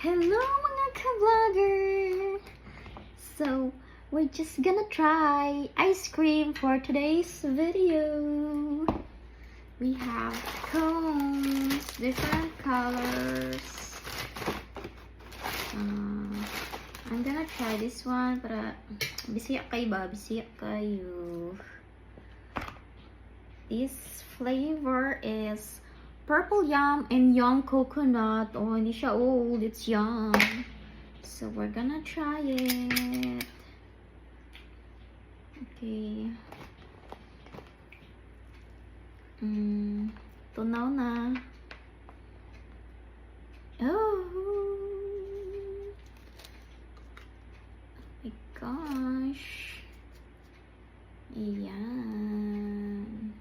Hello mga ka-vlogger! So, we're just gonna try ice cream for today's video. We have cones, different colors. I'm gonna try this one para bisiya kayo ba? Bisiya kayo. This flavor is purple yum and yum coconut. Oh, hindi siya old. It's yum. So, we're gonna try it. Okay. Tunaw na. Oh! My gosh. Ayan.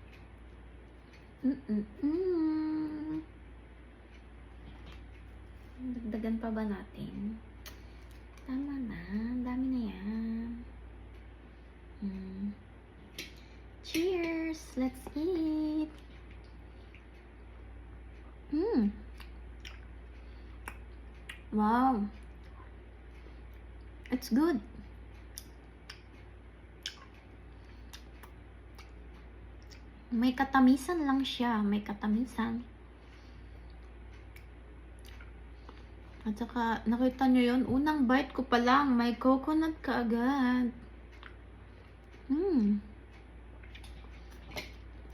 Dagdagan pa ba natin? Tama na. Dami na yan. Cheers! Let's eat! Wow! It's good! May katamisan lang siya. May katamisan. At saka, nakita nyo yun? Unang bite ko pa lang, may coconut ka agad.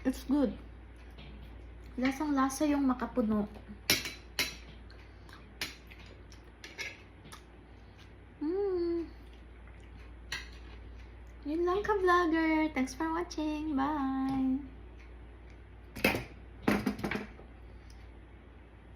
It's good. Lasang-lasa yung makapuno. Yun lang ka-vlogger. Thanks for watching. Bye!